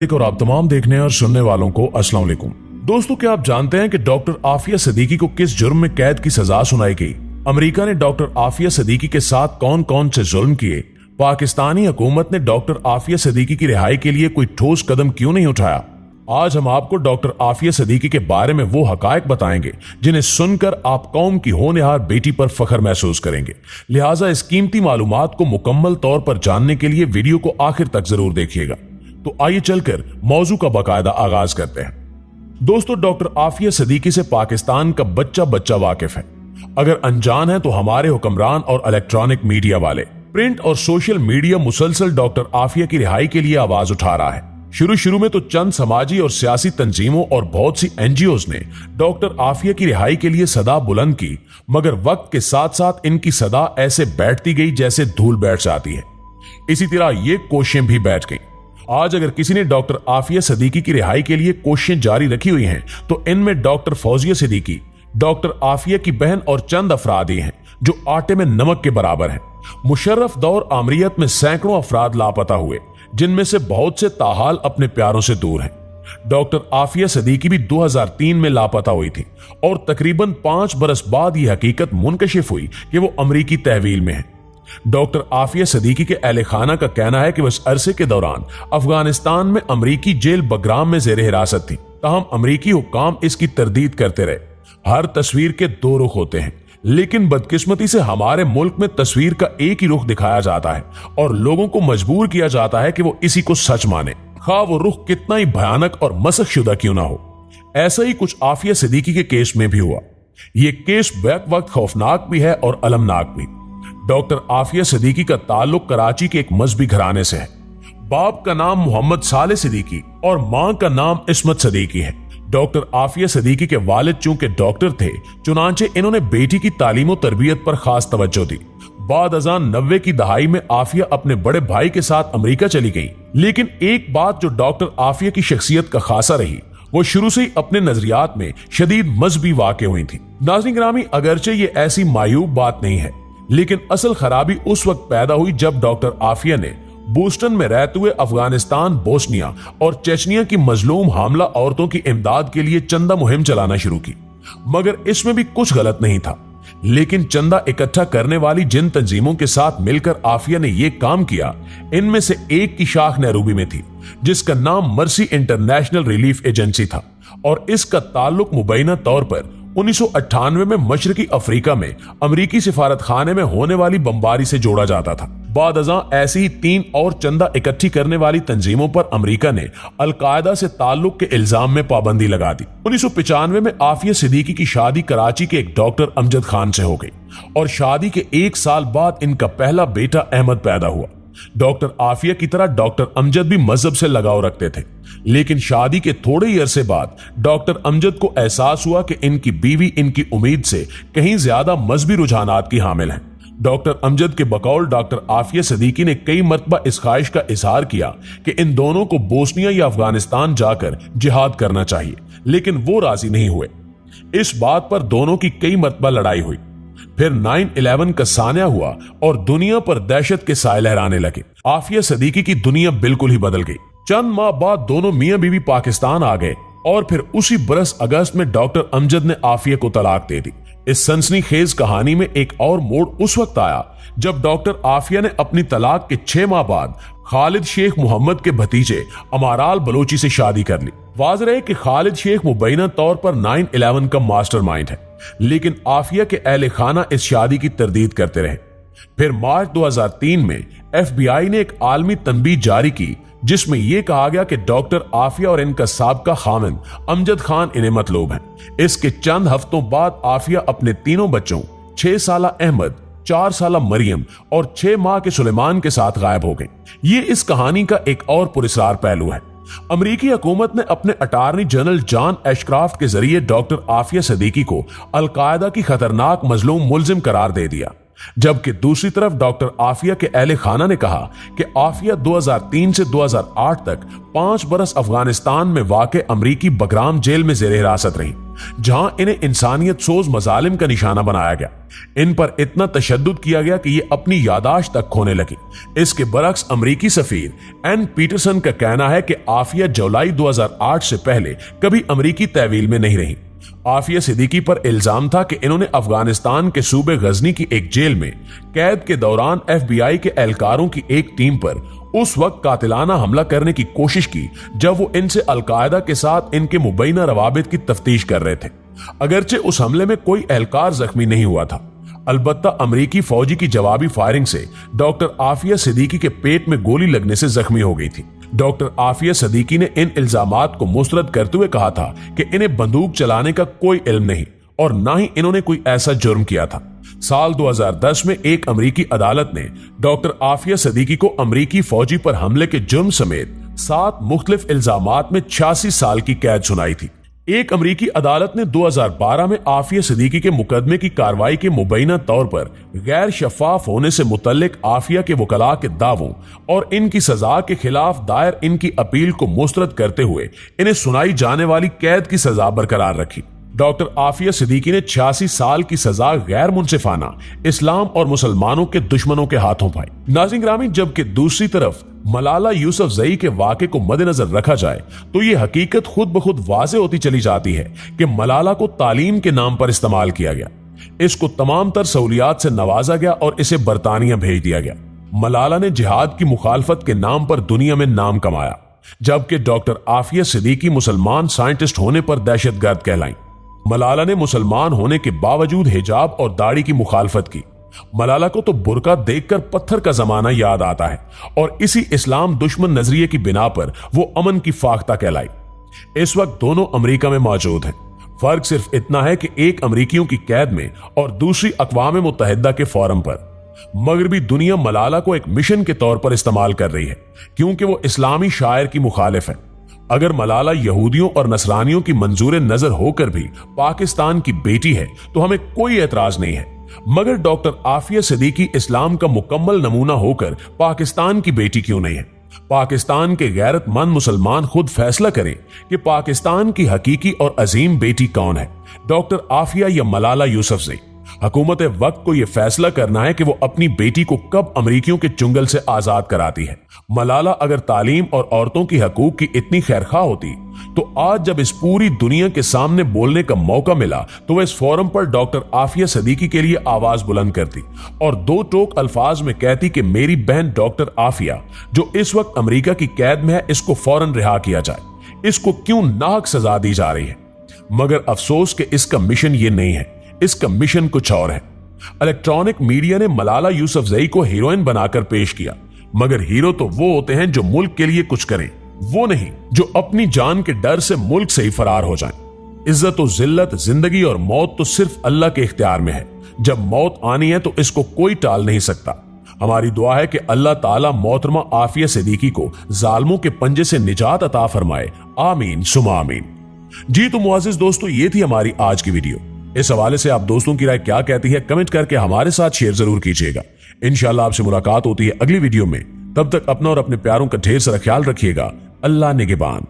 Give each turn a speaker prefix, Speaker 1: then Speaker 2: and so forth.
Speaker 1: और आप तमाम देखने और सुनने वालों को अस्सलाम वालेकुम। दोस्तों, क्या आप जानते हैं कि डॉक्टर आफिया सिद्दीकी को किस जुर्म में कैद की सजा सुनाई गई? अमेरिका ने डॉक्टर आफिया सिद्दीकी के साथ कौन कौन से जुल्म किए? पाकिस्तानी हुकूमत ने डॉक्टर आफिया सिद्दीकी की रिहाई के लिए कोई ठोस कदम क्यों नहीं उठाया? आज हम आपको डॉक्टर आफिया सिद्दीकी के बारे में वो हकायक बताएंगे जिन्हें सुनकर आप कौम की होनहार बेटी पर फख्र महसूस करेंगे। लिहाजा इस कीमती मालूमात को मुकम्मल तौर पर जानने के लिए वीडियो को आखिर तक जरूर देखिएगा। तो आइए चलकर मौजू का बाकायदा आगाज करते हैं। दोस्तों, डॉक्टर आफिया सिद्दीकी से पाकिस्तान का बच्चा बच्चा वाकिफ है। अगर अनजान है तो हमारे हुक्मरान और इलेक्ट्रॉनिक मीडिया वाले, प्रिंट और सोशल मीडिया मुसलसल डॉक्टर आफिया की रिहाई के लिए आवाज उठा रहा है। शुरू में तो चंद समाजी और सियासी तंजीमों और बहुत सी एनजीओज ने डॉक्टर आफिया की रिहाई के लिए सदा बुलंद की, मगर वक्त के साथ साथ इनकी सदा ऐसे बैठती गई जैसे धूल बैठ जाती है। इसी तरह ये कोशिशें भी बैठ गई। आज अगर किसी ने डॉक्टर आफिया सिद्दीकी की रिहाई के लिए कोशिशें जारी रखी हुई हैं, तो इनमें डॉक्टर फौजिया सिद्दीकी, डॉक्टर आफिया की बहन और चंद अफराद ही हैं जो आटे में नमक के बराबर हैं। मुशर्रफ दौर आमरीत में सैकड़ों अफराद लापता हुए, जिनमें से बहुत से ताहाल अपने प्यारों से दूर हैं। डॉक्टर आफिया सिद्दीकी भी 2003 में लापता हुई थी और तकरीबन 5 बरस बाद यह हकीकत मुनकशिफ हुई कि वो अमरीकी तहवील में है। डॉक्टर आफिया सिद्दीकी के अहले खाना का कहना है कि उस अरसे के दौरान अफगानिस्तान में अमरीकी जेल बगराम में जेर हिरासत थी, ताहम अमरीकी हुक्काम इसकी तरदीद करते रहे। हर तस्वीर के दो रुख होते हैं, लेकिन बदकिस्मती से हमारे मुल्क में तस्वीर का एक ही रुख दिखाया जाता है और लोगों को मजबूर किया जाता है कि वो इसी को सच माने, खा वो रुख कितना ही भयानक और मसखशुदा क्यों ना हो। ऐसा ही कुछ आफिया सिद्दीकी के केस में भी हुआ। ये केस बैक वक्त खौफनाक भी है और अलमनाक भी। डॉक्टर आफिया सिद्दीकी का ताल्लुक कराची के एक मजहबी घराने से है। बाप का नाम मोहम्मद साले सिद्दीकी और मां का नाम इस्मत सिद्दीकी है। डॉक्टर आफिया सिद्दीकी के वालिद चूंकि डॉक्टर थे, चुनांचे इन्होंने बेटी की तालीम और तरबियत पर खास तवज्जो दी। बाद अजान 90 की दहाई में आफिया अपने बड़े भाई के साथ अमेरिका चली गई, लेकिन एक बात जो डॉक्टर आफिया की शख्सियत का खासा रही, वो शुरू से ही अपने नजरियात में शदीद मजहबी वाक़े हुई थी। नाज़रीन गिरामी, अगरचे ये ऐसी मायूब बात नहीं है, लेकिन असल खराबी उस वक्त पैदा हुई जब डॉक्टर आफिया ने बोस्टन में रहते हुए अफगानिस्तान, बोस्निया और चेचनिया की मजलूम हामला औरतों की इमदाद के लिए चंदा मुहिम चलाना शुरू की। मगर इसमें भी कुछ गलत नहीं था, लेकिन चंदा इकट्ठा करने वाली जिन तंजीमों के साथ मिलकर आफिया ने यह काम किया, इनमें से एक की शाख नैरोबी में थी, जिसका नाम मर्सी इंटरनेशनल रिलीफ एजेंसी था और इसका ताल्लुक मुबैना तौर पर 1998 में मशरकी अफ्रीका में अमरीकी सिफारत खाने में होने वाली बमबारी से जोड़ा जाता था। बाद अज़ां ऐसी ही 3 और चंदा इकट्ठी करने वाली तंजीमों पर अमरीका ने अलकायदा से ताल्लुक के इल्जाम में पाबंदी लगा दी। 1995 में आफिया सिद्दीकी की शादी कराची के एक डॉक्टर अमजद खान से हो गई और शादी के 1 साल बाद इनका पहला बेटा अहमद पैदा हुआ। डॉक्टर आफिया की तरह डॉक्टर अमजद भी मजहब से लगाव रखते थे, लेकिन शादी के थोड़े ही अरसे बाद डॉक्टर अमजद को एहसास हुआ कि इनकी बीवी इनकी उम्मीद से कहीं ज्यादा मजहबी रुझानात की हामिल है। डॉक्टर अमजद के बकौल डॉक्टर आफिया सिद्दीकी ने कई मरतबा इस ख्वाहिश का इजहार किया कि इन दोनों को बोस्निया या अफगानिस्तान जाकर जिहाद करना चाहिए, लेकिन वो राजी नहीं हुए। इस बात पर दोनों की कई मरतबा लड़ाई हुई। फिर 9/11 का सानिया हुआ और दुनिया पर दहशत के साए लहराने लगे। आफिया सिद्दीकी की दुनिया बिल्कुल ही बदल गई। चंद माह बाद दोनों मियां बीवी पाकिस्तान आ गए और फिर उसी बरस अगस्त में डॉक्टर अमजद ने आफिया को तलाक दे दी। इस सनसनीखेज कहानी में एक और मोड़ उस वक्त आया जब डॉक्टर आफिया ने अपनी तलाक के 6 माह बाद खालिद शेख मोहम्मद के भतीजे अमाराल बलोची से शादी कर ली। वाज़ रहे कि खालिद शेख मुबैना तौर पर 9/11 का मास्टरमाइंड है, लेकिन आफिया के अहले खाना इस शादी की तरदीद करते रहे। फिर मार्च 2003 में FBI ने एक आलमी तनबीह जारी की, जिसमें यह कहा गया कि डॉक्टर आफिया और इनका साबका खामिन अमजद खान इन्हें मतलूब हैं। इसके चंद हफ्तों बाद आफिया अपने तीनों बच्चों 6 साला अहमद, 4 साला मरियम और 6 माह के सुलेमान के साथ गायब हो गए। ये इस कहानी का एक और पुरस्कार पहलू है। अमरीकी हुकूमत ने अपने अटार्नी जनरल जॉन एशक्राफ्ट के जरिए डॉक्टर आफिया सिद्दीकी को अलकायदा की खतरनाक मजलूम मुल्जिम करार दे दिया, जबकि दूसरी तरफ डॉक्टर आफिया के अहले खाना ने कहा कि आफिया 2003 से 2008 तक 5 बरस अफगानिस्तान में वाक़े अमरीकी बगराम जेल में जेर हिरासत रही, जहां इन्हें इंसानियत सोज मजालिम का निशाना बनाया गया। इन पर इतना तशद्दुद किया गया कि ये अपनी यादाश्त तक खोने लगी। इसके बरक्स अमरीकी सफीर एन पीटरसन का कहना है कि आफिया जुलाई 2008 से पहले कभी अमरीकी तहवील में नहीं रही। आफिया सिद्दीकी पर इल्जाम था कि इन्होंने अफगानिस्तान के सूबे गजनी की एक जेल में कैद के दौरान FBI के एहलकारों की एक टीम पर उस वक्त कातिलाना हमला करने की कोशिश की जब वो इनसे अलकायदा के साथ इनके मुबैना रवाबित की तफ्तीश कर रहे थे। अगरचे उस हमले में कोई एहलकार जख्मी नहीं हुआ था, अलबत्ता अमरीकी फौजी की जवाबी फायरिंग से डॉक्टर आफिया सिद्दीकी के पेट में गोली लगने से जख्मी हो गई थी। डॉक्टर आफिया सिद्दीकी ने इन इल्जामात को मुस्तरद करते हुए कहा था कि इन्हें बंदूक चलाने का कोई इल्म नहीं और ना ही इन्होंने कोई ऐसा जुर्म किया था। साल 2010 में एक अमरीकी अदालत ने डॉक्टर आफिया सिद्दीकी को अमरीकी फौजी पर हमले के जुर्म समेत 7 मुख्तलिफ इल्जामात में 86 साल की कैद सुनाई थी। एक अमरीकी अदालत ने 2012 में आफिया सिद्दीकी के मुकदमे की कार्रवाई के मुबैना तौर पर गैर शफाफ होने से मुतल्लिक आफिया के वकला के दावों और इनकी सजा के खिलाफ दायर इनकी अपील को मुस्तरद करते हुए इन्हें सुनाई जाने वाली कैद की सजा बरकरार रखी। डॉक्टर आफिया सिद्दीकी ने 86 साल की सजा गैर मुनसिफाना इस्लाम और मुसलमानों के दुश्मनों के हाथों पाई। नाज़रीन ग्रामी, जबकि दूसरी तरफ मलाला यूसुफजई के वाक़े को मद्देनजर रखा जाए तो यह हकीकत खुद ब खुद वाज़े होती चली जाती है कि मलाला को तालीम के नाम पर इस्तेमाल किया गया, इसको तमाम तर सहूलियात से नवाजा गया और इसे बरतानिया भेज दिया गया। मलाला ने जिहाद की मुखालफत के नाम पर दुनिया में नाम कमाया, जबकि डॉक्टर आफिया सिद्दीकी मुसलमान साइंटिस्ट होने पर दहशतगर्द कहलाई। मलाला ने मुसलमान होने के बावजूद हिजाब और दाढ़ी की मुखालफत की। मलाला को तो बुरका देखकर पत्थर का जमाना याद आता है और इसी इस्लाम दुश्मन नजरिए की बिना पर वो अमन की फाख्ता कहलाई। इस वक्त दोनों अमेरिका में मौजूद हैं। फर्क सिर्फ इतना है कि एक अमरीकियों की कैद में और दूसरी अक़वाम मुत्तहिदा के फोरम पर। मगरबी दुनिया मलाला को एक मिशन के तौर पर इस्तेमाल कर रही है क्योंकि वो इस्लामी शायर की मुखालिफ है। अगर मलाला यहूदियों और नसरानियों की मंजूर नजर होकर भी पाकिस्तान की बेटी है तो हमें कोई एतराज नहीं है, मगर डॉक्टर आफिया सिद्दीकी इस्लाम का मुकम्मल नमूना होकर पाकिस्तान की बेटी क्यों नहीं है? पाकिस्तान के गैरतमंद मुसलमान खुद फैसला करें कि पाकिस्तान की हकीकी और अजीम बेटी कौन है, डॉक्टर आफिया या मलाला यूसुफजई। हुकूमत वक्त को यह फैसला करना है कि वो अपनी बेटी को कब अमरीकियों के चुंगल से आजाद कराती है। मलाला अगर तालीम और औरतों की हकूक की इतनी खैरखा होती तो आज जब इस पूरी दुनिया के सामने बोलने का मौका मिला तो वह इस फोरम पर डॉक्टर आफिया सिद्दीकी के लिए आवाज बुलंद करती और 2 टोक अल्फाज में कहती कि मेरी बहन डॉक्टर आफिया जो इस वक्त अमेरिका की कैद में है, इसको फौरन रिहा किया जाए, इसको क्यों नाहक सजा दी जा रही है। मगर अफसोस कि इसका मिशन ये नहीं है, इसका मिशन कुछ और है। इलेक्ट्रॉनिक मीडिया ने मलाला यूसुफजई को हीरोइन बनाकर पेश किया, मगर हीरो तो वो होते हैं जो मुल्क के लिए कुछ करें, वो नहीं जो अपनी जान के डर से मुल्क से ही फरार हो जाएं। इज्जत और जिल्लत, जिंदगी और मौत तो सिर्फ अल्लाह के इख्तियार में है। जब मौत आनी है तो इसको कोई टाल नहीं सकता। हमारी दुआ है कि अल्लाह ताला मोहतरमा आफिया सिद्दीकी को जालिमों के पंजे से निजात अता फरमाए। आमीन सुमा आमीन। जी तो मुअज़्ज़िज़ दोस्तों, ये थी हमारी आज की वीडियो। इस हवाले से आप दोस्तों की राय क्या कहती है कमेंट करके हमारे साथ शेयर जरूर कीजिएगा। इंशाअल्लाह आपसे मुलाकात होती है अगली वीडियो में। तब तक अपना और अपने प्यारों का ढेर सारा ख्याल रखिएगा। अल्लाह निगहबान।